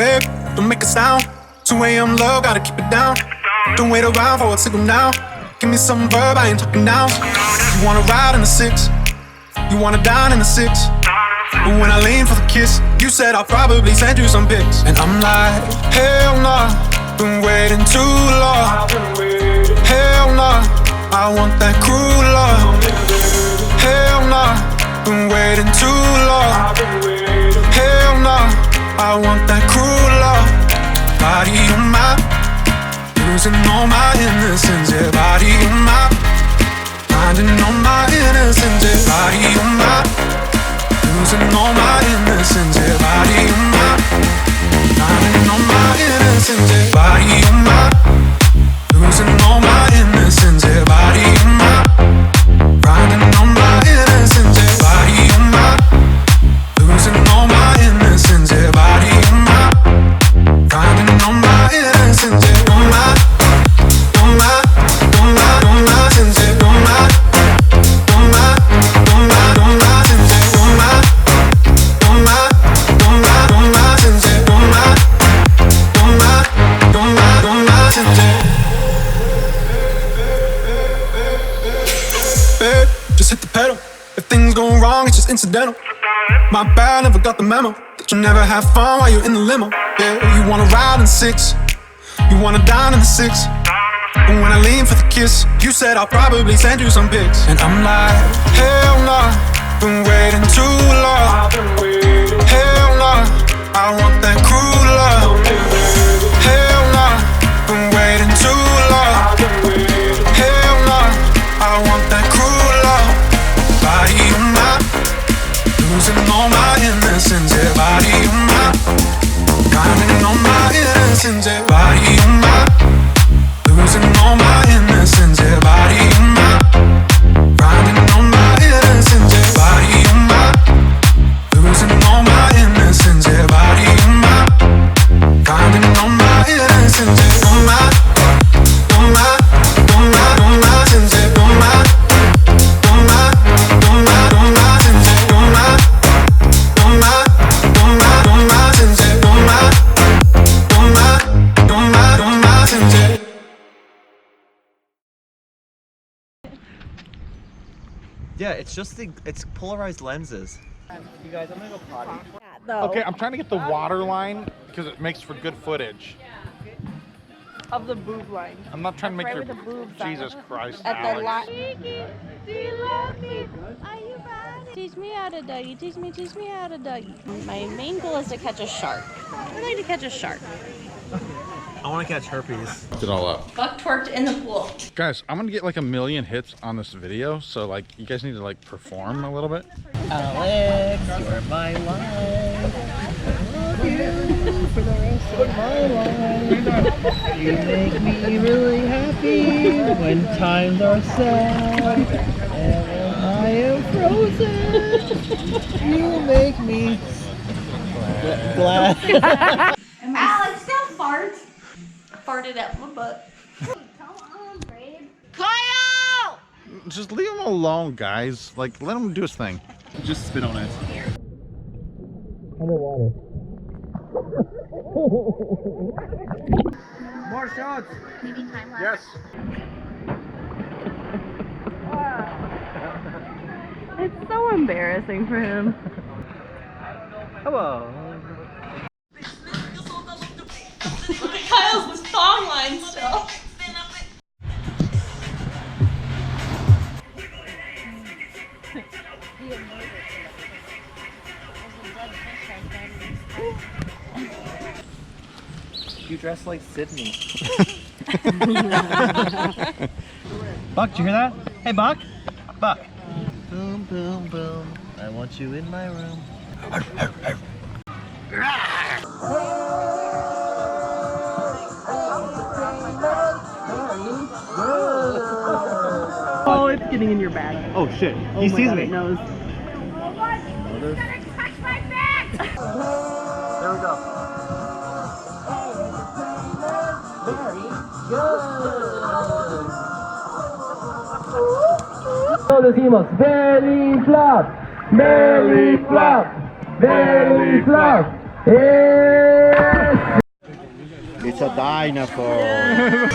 Babe, don't make a sound. 2 a.m. love, gotta keep it down. Don't wait around for a signal now. Give me some verb, I ain't talking nouns. You wanna ride in the 6, you wanna dine in the 6. But when I lean for the kiss, you said I'll probably send you some pics. And I'm like, hell nah, been waiting too long. Hell nah, I want that cruel love. Hell nah, been waiting too long. Hell nah, I want that cruel love. Body on my, losing all my innocence. Yeah, body on my, finding all my innocence. Yeah, body on my, losing all my innocence. Yeah, body on my, finding all my innocence. Yeah, body on my, losing all my innocence. Yeah, body on my, finding all my innocence. Yeah, body on my, losing all my innocence. Yeah, body on my, finding all my innocence. Yeah, on my, on my, on my, on my sense. Yeah, on my, on my, on my, on my sense. Yeah, on my, on my, on my, on my sense. Yeah, on my, on my, on my, on my sense. Yeah. Babe, just hit the pedal. If things go wrong, it's just incidental. My bad, never got the memo that you never have fun while you're in the limo. Yeah, you wanna ride in the 6, you wanna dine in the 6. But when I lean for the kiss, you said I'll probably send you some pics. And I'm like, hell nah, been waiting too long. Hell nah, I want that cruel love. Hell nah, been waiting too long. Hell nah, I want that cruel love. Body on my, losing all my innocence. Yeah, body on my, finding all my innocence. Yeah, body on my, losing all my innocence. Yeah, body on my, finding all my innocence. Yeah, body on my, losing all my innocence. Yeah, body on my, finding all my innocence. Yeah, on my, on my, on my, on my sense. Yeah, on my, on my, on my, on my sense. Yeah, on my, on my, on my, on my sense. Yeah, on my, on my, on my, on my sense. Yeah. Yeah, it's just it's polarized lenses. You guys, I'm gonna go potty. Okay, I'm trying to get the water line because it makes for good footage. Of the boob line. I'm not trying to make Right your where the boobs Jesus are. Christ, At the Alex. Kiki, do you love me? Are you bad? Teach me how to doggy. Teach me how to doggy. My main goal is to catch a shark. I'd like to catch a shark. I want to catch herpes. It all up. Buck twerked in the pool. Guys, I'm gonna get like 1 million hits on this video, so like you guys need to like perform a little bit. Alex, you're my life. I love you for the rest of my life. You make me really happy when times are sad. And when I am frozen, you make me glad. Alex, don't fart. Farted at my butt. Come on, babe. Kyle! Just leave him alone, guys. Like, let him do his thing. Just spit on it. Underwater. More shots. Maybe time lapse. Yes. It's so embarrassing for him. Hello. Look at Kyle's thong line still. You dress like Sydney. Buck, did you hear that? Hey, Buck. Buck. Boom, boom, boom. I want you in my room. Oh, it's getting in your bag. Oh shit. Oh He my sees God, me. It knows. There we go. Lo decimos belly flop, belly flop, belly flop. It's a dinosaur.